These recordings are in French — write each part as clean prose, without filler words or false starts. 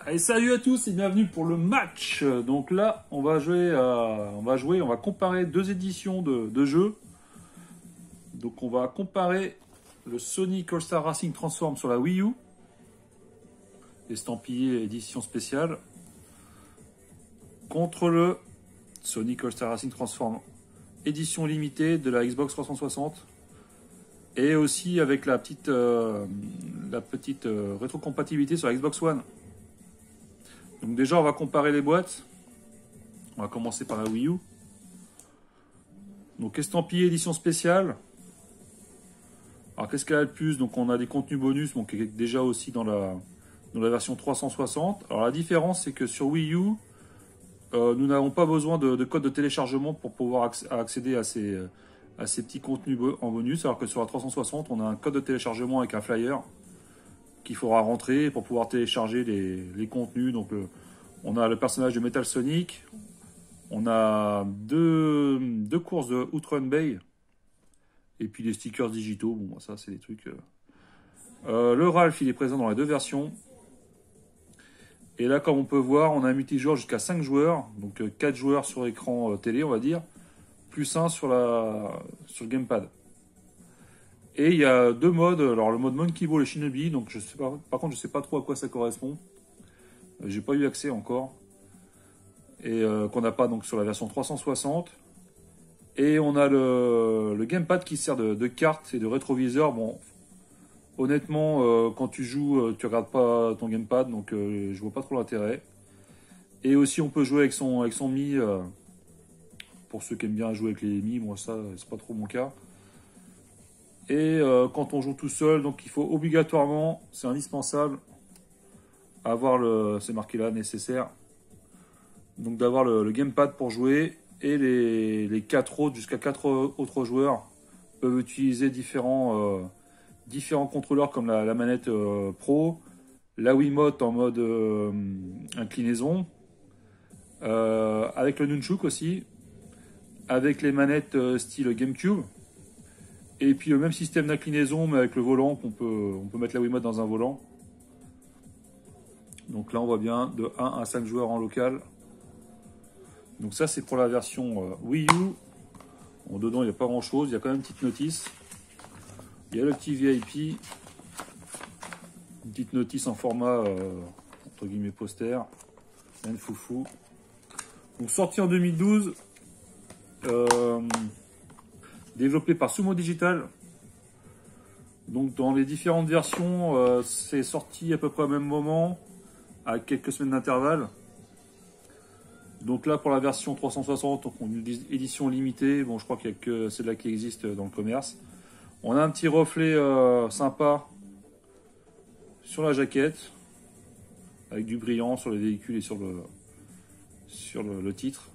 Allez, salut à tous et bienvenue pour le match. Donc là, on va comparer deux éditions de jeux. Donc on va comparer le Sonic All-Star Racing Transform sur la Wii U, estampillé édition spéciale, contre le Sonic All-Star Racing Transform édition limitée de la Xbox 360, et aussi avec la petite rétrocompatibilité sur la Xbox One. Donc déjà, on va comparer les boîtes. On va commencer par la Wii U. Donc estampillé édition spéciale. Alors qu'est-ce qu'elle a de plus? Donc on a des contenus bonus, donc qui est déjà aussi dans la version 360. Alors la différence, c'est que sur Wii U, nous n'avons pas besoin de code de téléchargement pour pouvoir accéder à ces petits contenus en bonus, alors que sur la 360, on a un code de téléchargement avec un flyer qu'il faudra rentrer pour pouvoir télécharger les contenus. Donc on a le personnage de Metal Sonic, on a deux courses de Outrun Bay, et puis les stickers digitaux. Bon, ça c'est des trucs... le Ralph, il est présent dans les deux versions. Et là, comme on peut voir, on a un multijoueur jusqu'à 5 joueurs, donc 4 joueurs sur écran télé, on va dire, plus 1 sur le gamepad. Et il y a deux modes, alors le mode Monkey Ball et Shinobi, donc je sais pas, par contre je sais pas trop à quoi ça correspond. J'ai pas eu accès encore. Et qu'on n'a pas donc sur la version 360. Et on a le gamepad qui sert de carte et de rétroviseur. Bon, honnêtement, quand tu joues, tu regardes pas ton gamepad, donc je vois pas trop l'intérêt. Et aussi on peut jouer avec son Mi, pour ceux qui aiment bien jouer avec les Mi, moi ça c'est pas trop mon cas. Et quand on joue tout seul, donc il faut obligatoirement, c'est indispensable, avoir c'est marqué là, nécessaire, donc d'avoir le gamepad pour jouer, et les 4 autres, jusqu'à 4 autres joueurs peuvent utiliser différents contrôleurs comme la manette Pro, la Wiimote en mode inclinaison, avec le Nunchuk aussi, avec les manettes style GameCube. Et puis le même système d'inclinaison, mais avec le volant, on peut mettre la Wiimote dans un volant. Donc là on voit bien de 1 à 5 joueurs en local. Donc ça c'est pour la version Wii U. Bon, dedans il n'y a pas grand chose, il y a quand même une petite notice. Il y a le petit VIP. Une petite notice en format entre guillemets poster. Rien de foufou. Donc sorti en 2012. Développé par Sumo Digital. Donc dans les différentes versions, c'est sorti à peu près au même moment, à quelques semaines d'intervalle. Donc là pour la version 360, donc on a une édition limitée. Bon, je crois qu'il n'y a que celle-là qui existe dans le commerce. On a un petit reflet sympa sur la jaquette, avec du brillant sur les véhicules et sur le titre.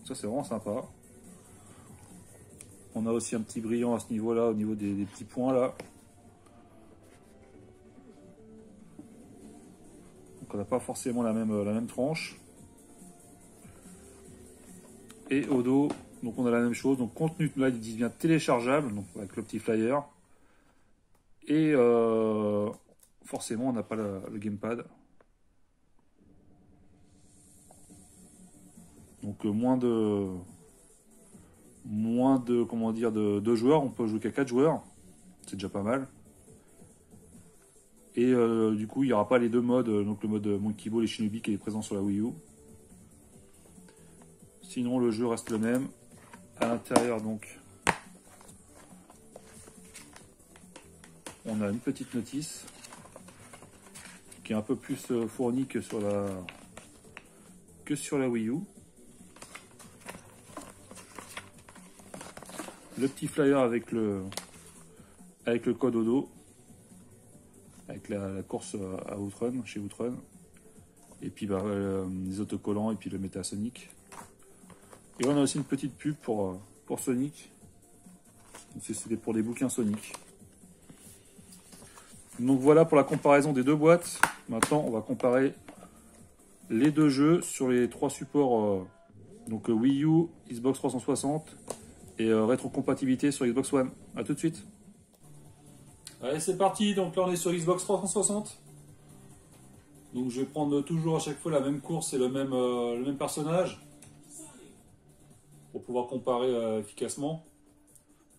Ça c'est vraiment sympa. On a aussi un petit brillant à ce niveau-là, au niveau des petits points là. Donc on n'a pas forcément la même tranche. Et au dos, donc on a la même chose. Donc contenu, là il devient téléchargeable, donc avec le petit flyer. Et forcément on n'a pas le gamepad. Donc moins de comment dire de joueurs, on peut jouer qu'à 4 joueurs, c'est déjà pas mal. Et du coup il n'y aura pas les deux modes, donc le mode Monkey Ball et Shinobi qui est présent sur la Wii U. Sinon le jeu reste le même. À l'intérieur donc on a une petite notice qui est un peu plus fournie que sur la Wii U. Le petit flyer avec le code au dos, avec la course à Outrun, chez Outrun, et puis les autocollants et puis le Metal Sonic. Et on a aussi une petite pub pour Sonic. C'était pour des bouquins Sonic. Donc voilà pour la comparaison des deux boîtes. Maintenant on va comparer les deux jeux sur les trois supports, donc Wii U, Xbox 360 et rétrocompatibilité sur Xbox One. A tout de suite. Allez, c'est parti. Donc là on est sur Xbox 360. Donc je vais prendre toujours à chaque fois la même course et le même personnage pour pouvoir comparer efficacement.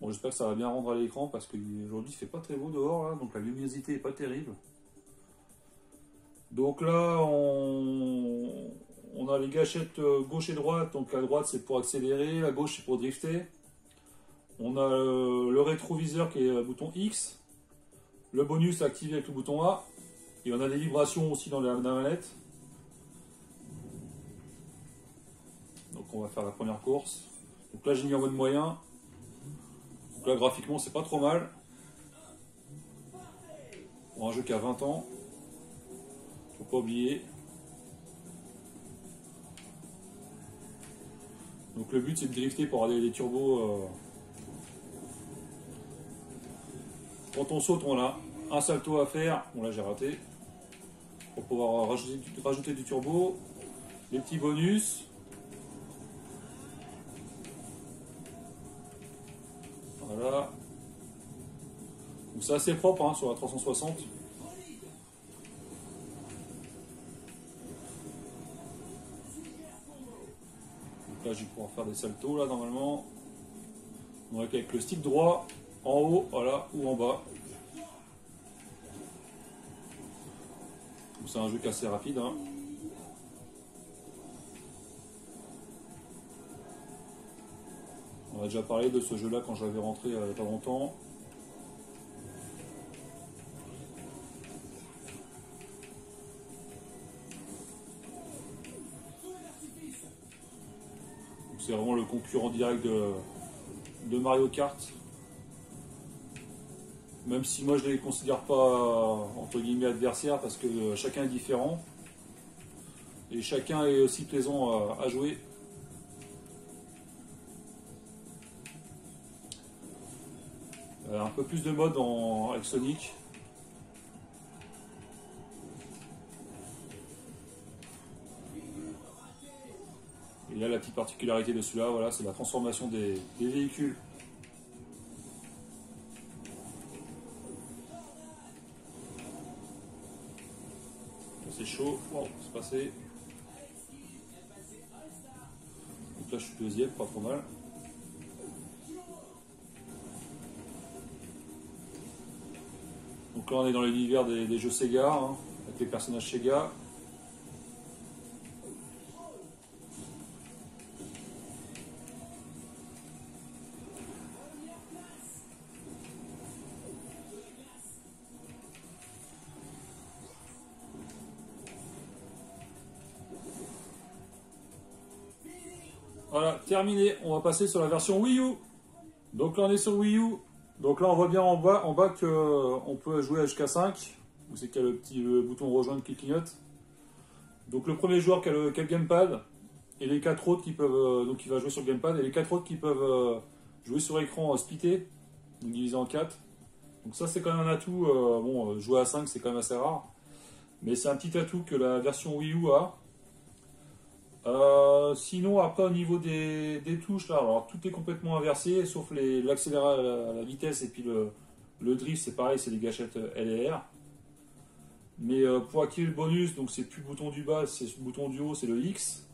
Bon, j'espère que ça va bien rendre à l'écran parce qu'aujourd'hui il fait pas très beau dehors là, donc la luminosité est pas terrible. Donc là on a les gâchettes gauche et droite, donc la droite c'est pour accélérer, la gauche c'est pour drifter. On a le rétroviseur qui est le bouton X, le bonus activé avec le bouton A, et on a des vibrations aussi dans la manette. Donc on va faire la première course. Donc là j'ai mis en mode moyen. Donc là graphiquement c'est pas trop mal. Pour un jeu qui a 20 ans. Faut pas oublier. Donc le but c'est de drifter pour avoir des turbos. Quand on saute on a un salto à faire. Bon là j'ai raté. Pour pouvoir rajouter du turbo. Les petits bonus. Voilà. Donc c'est assez propre hein, sur la 360. Donc là je vais pouvoir faire des saltos là normalement. Donc avec le stick droit en haut, voilà, ou en bas. C'est un jeu qui est assez rapide. Hein. On a déjà parlé de ce jeu-là quand j'avais rentré il n'y a pas longtemps. C'est vraiment le concurrent direct de Mario Kart. Même si moi je ne les considère pas entre guillemets adversaires parce que chacun est différent. Et chacun est aussi plaisant à jouer. Un peu plus de mode avec Sonic. Et là la petite particularité de celui-là, voilà, c'est la transformation des véhicules. C'est chaud, wow, c'est passé. Donc là je suis deuxième, pas trop mal. Donc là on est dans l'univers des jeux Sega, hein, avec les personnages Sega. Voilà, terminé. On va passer sur la version Wii U. Donc là on est sur Wii U. Donc là on voit bien en bas qu'on peut jouer jusqu'à 5. Où c'est qu'il y a le petit bouton rejoindre qui clignote. Donc le premier joueur qui a le gamepad. Et les 4 autres qui peuvent. Donc il va jouer sur le gamepad. Et les 4 autres qui peuvent jouer sur écran splitté. Donc divisé en 4. Donc ça c'est quand même un atout. Bon, jouer à 5 c'est quand même assez rare. Mais c'est un petit atout que la version Wii U a. Sinon après au niveau des touches là, alors tout est complètement inversé sauf l'accélérateur à la vitesse et puis le drift c'est pareil, c'est les gâchettes L et R. Mais pour activer le bonus, donc c'est plus le bouton du bas, c'est le bouton du haut, c'est le X.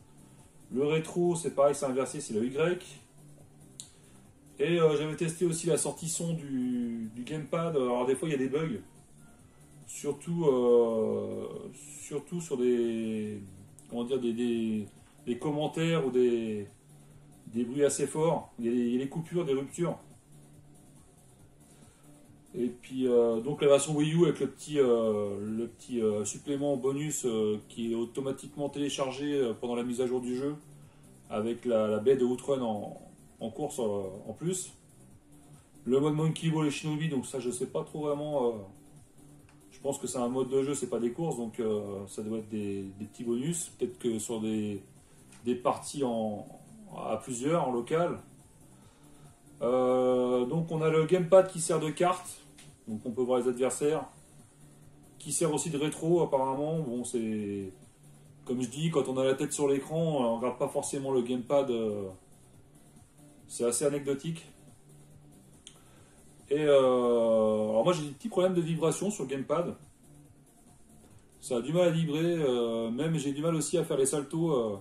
Le rétro c'est pareil, c'est inversé, c'est le Y. Et j'avais testé aussi la sortie son du gamepad, alors des fois il y a des bugs. Surtout sur des, comment dire, des commentaires ou des bruits assez forts. Il y a des coupures, des ruptures. Et puis donc la version Wii U avec le petit supplément bonus qui est automatiquement téléchargé pendant la mise à jour du jeu avec la baie de Outrun en course en plus. Le mode Monkey Ball et Shinobi, donc ça je sais pas trop vraiment. Je pense que c'est un mode de jeu, c'est pas des courses, donc ça doit être des petits bonus. Peut-être que sur des parties à plusieurs en local. Donc on a le gamepad qui sert de carte, donc on peut voir les adversaires, qui sert aussi de rétro apparemment. Bon, c'est comme je dis, quand on a la tête sur l'écran, on regarde pas forcément le gamepad, c'est assez anecdotique. Et alors moi j'ai des petits problèmes de vibration sur le gamepad. Ça a du mal à vibrer, même j'ai du mal aussi à faire les saltos.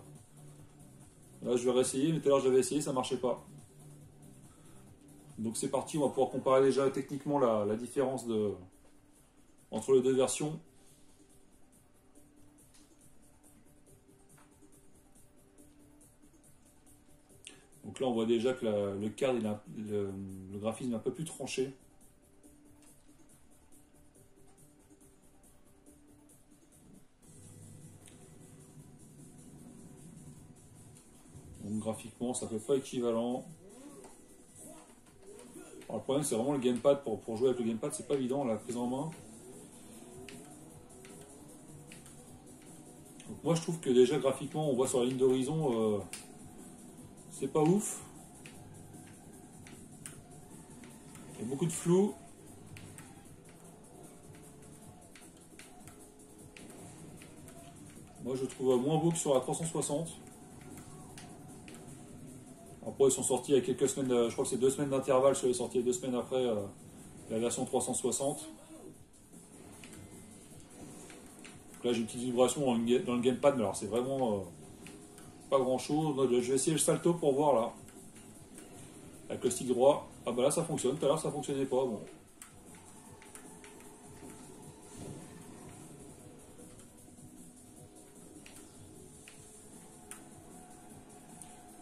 Là je vais réessayer, mais tout à l'heure j'avais essayé, ça marchait pas. Donc c'est parti, on va pouvoir comparer déjà techniquement la différence entre les deux versions. Donc là on voit déjà que le card, le graphisme est un peu plus tranché. Donc graphiquement ça peut pas équivalent. Alors, le problème c'est vraiment le gamepad, pour jouer avec le gamepad c'est pas évident la prise en main. Donc moi je trouve que déjà graphiquement on voit sur la ligne d'horizon c'est pas ouf. Il y a beaucoup de flou. Moi je trouve moins beau que sur la 360. Après ils sont sortis il y a quelques semaines, je crois que c'est 2 semaines d'intervalle sur les sorties, 2 semaines après la version 360. Donc là j'ai une petite vibration dans le gamepad, mais alors c'est vraiment pas grand chose. Je vais essayer le salto pour voir là. Avec le stick droit. Ah bah là ça fonctionne, tout à l'heure ça fonctionnait pas. Bon.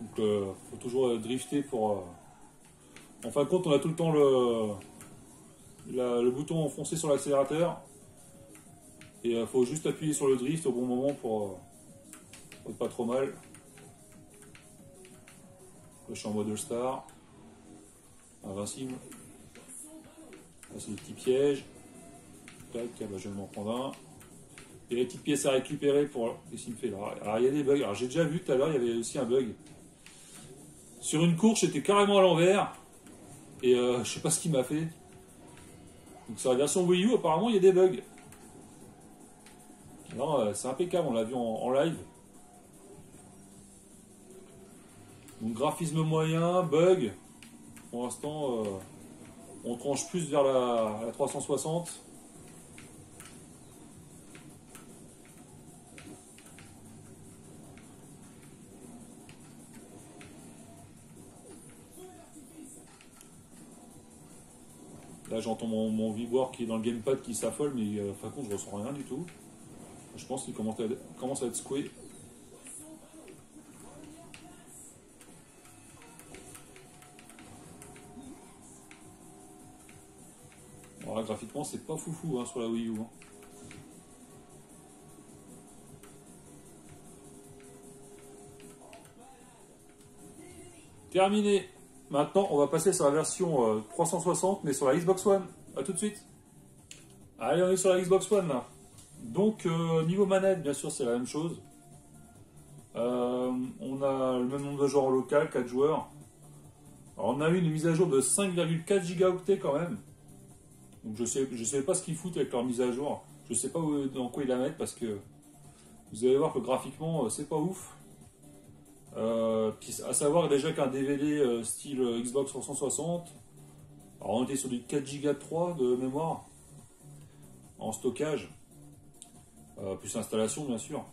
Donc faut toujours drifter pour... En fin de compte on a tout le temps le bouton enfoncé sur l'accélérateur. Et il faut juste appuyer sur le drift au bon moment pour être pas trop mal. Là, je suis en mode All-Star. Invincible. Là c'est des petits pièges. Tac, bah, je vais m'en prendre un. Il y a des petites pièces à récupérer pour... Qu'est-ce qu'il me fait là? Alors il y a des bugs. Alors j'ai déjà vu tout à l'heure, il y avait aussi un bug. Sur une course, j'étais carrément à l'envers. Et je sais pas ce qu'il m'a fait. Donc sur la version Wii U, apparemment il y a des bugs. Non, c'est impeccable, on l'a vu en live. Donc graphisme moyen, bug. Pour l'instant, on tranche plus vers la 360. Là j'entends mon vibroir qui est dans le gamepad qui s'affole, mais fin de compte je ressens rien du tout. Je pense qu'il commence à être secoué. Alors là, graphiquement c'est pas foufou hein, sur la Wii U. Hein. Terminé. Maintenant, on va passer sur la version 360, mais sur la Xbox One. A tout de suite. Allez, on est sur la Xbox One là. Donc, niveau manette, bien sûr, c'est la même chose. On a le même nombre de joueurs en local, 4 joueurs. Alors, on a eu une mise à jour de 5,4 gigaoctets quand même. Donc, je sais pas ce qu'ils foutent avec leur mise à jour. Je sais pas dans quoi ils la mettent parce que vous allez voir que graphiquement, c'est pas ouf. Puis à savoir déjà qu'un DVD style Xbox 360, alors on était sur du 4 Go 3 de mémoire en stockage, plus installation bien sûr.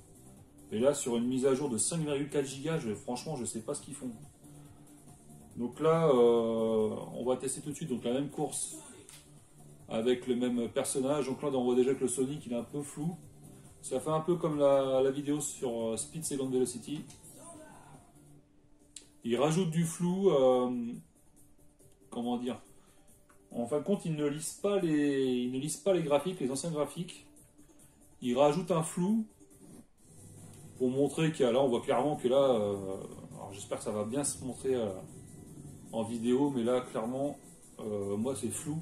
Et là sur une mise à jour de 5,4 Go, franchement je sais pas ce qu'ils font. Donc là on va tester tout de suite donc la même course avec le même personnage. Donc là on voit déjà que le Sonic il est un peu flou. Ça fait un peu comme la vidéo sur Speed Second Velocity. Il rajoute du flou, comment dire, en fin de compte ils ne lisent pas les graphiques, les anciens graphiques. Ils rajoutent un flou pour montrer que là on voit clairement que là, alors j'espère que ça va bien se montrer en vidéo, mais là clairement moi c'est flou.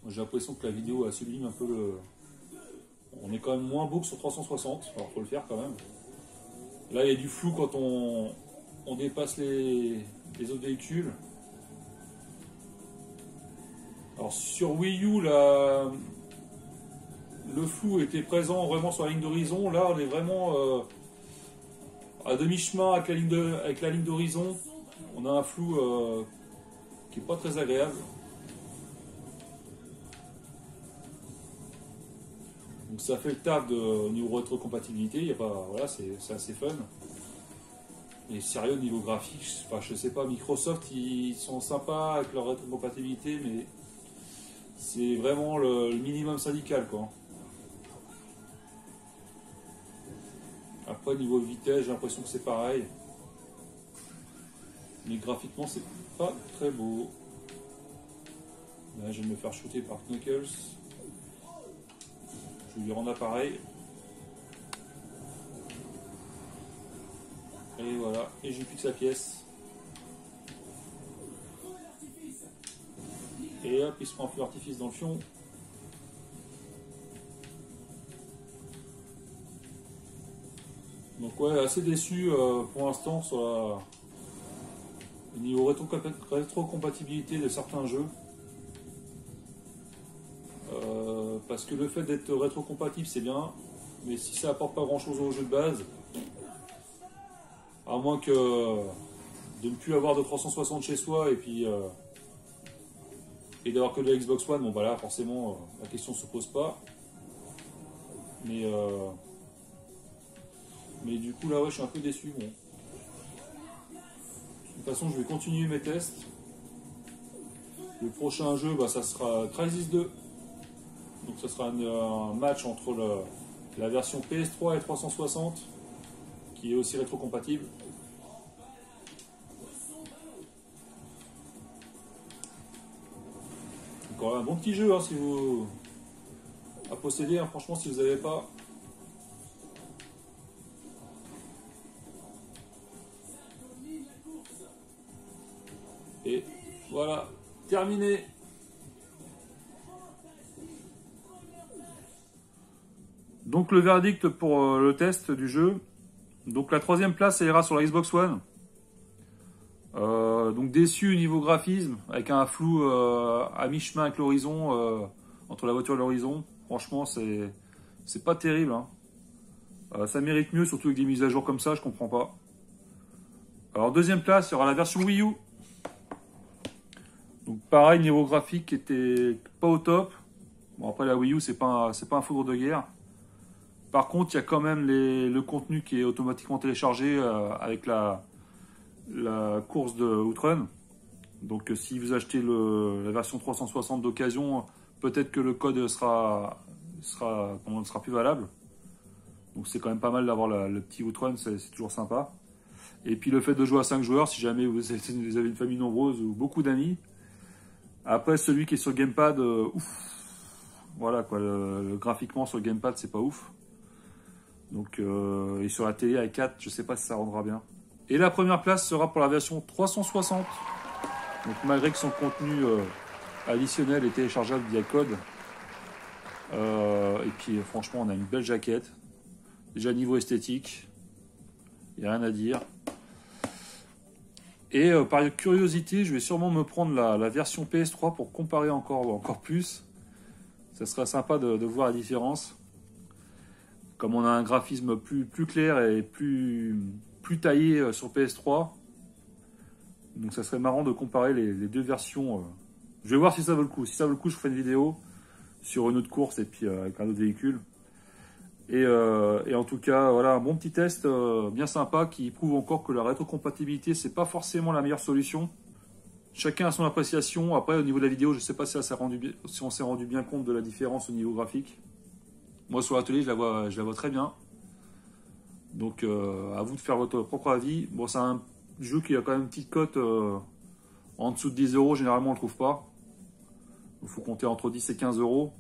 J'ai l'impression que la vidéo a sublime un peu le... On est quand même moins beau que sur 360, alors faut le faire quand même. Là, il y a du flou quand on dépasse les autres véhicules. Alors, sur Wii U, là, le flou était présent vraiment sur la ligne d'horizon. Là, on est vraiment à demi-chemin avec la ligne d'horizon. On a un flou qui n'est pas très agréable. Donc ça fait le taf au niveau rétrocompatibilité, il y a pas, voilà, c'est assez fun. Et sérieux, au niveau graphique, je sais pas, Microsoft, ils sont sympas avec leur rétrocompatibilité, mais c'est vraiment le minimum syndical, quoi. Après, niveau vitesse, j'ai l'impression que c'est pareil. Mais graphiquement, c'est pas très beau. Là, je vais me faire shooter par Knuckles. Je vais lui rendre appareil. Et voilà, et j'ai plus que sa pièce. Et hop, il se prend un feu d'artifice dans le fion. Donc ouais, assez déçu pour l'instant sur le niveau rétrocompatibilité de certains jeux. Parce que le fait d'être rétrocompatible c'est bien, mais si ça apporte pas grand chose au jeu de base, à moins que de ne plus avoir de 360 chez soi et puis et d'avoir que de la Xbox One, bon bah là forcément la question se pose pas. Mais du coup là ouais, je suis un peu déçu. Bon. De toute façon je vais continuer mes tests. Le prochain jeu bah, ça sera Crysis 2. Donc ça sera un match entre la version PS3 et 360 qui est aussi rétrocompatible. Encore un bon petit jeu hein, si vous à posséder, hein, franchement si vous n'avez pas. Et voilà, terminé. Donc le verdict pour le test du jeu. Donc la troisième place elle ira sur la Xbox One. Donc déçu au niveau graphisme, avec un flou à mi-chemin avec l'horizon, entre la voiture et l'horizon. Franchement c'est pas terrible. Hein. Ça mérite mieux, surtout avec des mises à jour comme ça, je comprends pas. Alors deuxième place, il y aura la version Wii U. Donc pareil, niveau graphique qui était pas au top. Bon après la Wii U c'est pas un foudre de guerre. Par contre, il y a quand même le contenu qui est automatiquement téléchargé avec la course de Outrun. Donc si vous achetez la version 360 d'occasion, peut-être que le code sera plus valable. Donc c'est quand même pas mal d'avoir le petit Outrun, c'est toujours sympa. Et puis le fait de jouer à 5 joueurs, si jamais vous avez une famille nombreuse ou beaucoup d'amis. Après celui qui est sur le gamepad, ouf. Voilà quoi, graphiquement sur le gamepad c'est pas ouf. Donc et sur la télé à 4, je sais pas si ça rendra bien. Et la première place sera pour la version 360. Donc malgré que son contenu additionnel est téléchargeable via code. Et puis franchement on a une belle jaquette. Déjà niveau esthétique, il n'y a rien à dire. Et par curiosité, je vais sûrement me prendre la version PS3 pour comparer encore plus. Ça serait sympa de voir la différence. Comme on a un graphisme plus clair et plus taillé sur PS3. Donc ça serait marrant de comparer les deux versions. Je vais voir si ça vaut le coup. Si ça vaut le coup, je ferai une vidéo sur une autre course et puis avec un autre véhicule. Et en tout cas, voilà un bon petit test bien sympa qui prouve encore que la rétrocompatibilité, c'est pas forcément la meilleure solution. Chacun a son appréciation. Après, au niveau de la vidéo, je sais pas si on s'est rendu bien compte de la différence au niveau graphique. Moi, sur l'atelier, je la vois très bien. Donc, à vous de faire votre propre avis. Bon, c'est un jeu qui a quand même une petite cote en dessous de 10 €. Généralement, on ne le trouve pas. Il faut compter entre 10 et 15 €.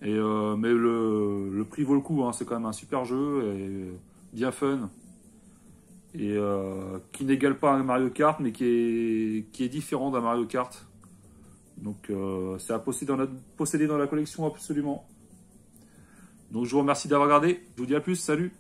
Mais le prix vaut le coup. Hein. C'est quand même un super jeu et bien fun. Et qui n'égale pas un Mario Kart, mais qui est différent d'un Mario Kart. Donc, c'est à posséder dans la collection absolument. Donc je vous remercie d'avoir regardé. Je vous dis à plus. Salut!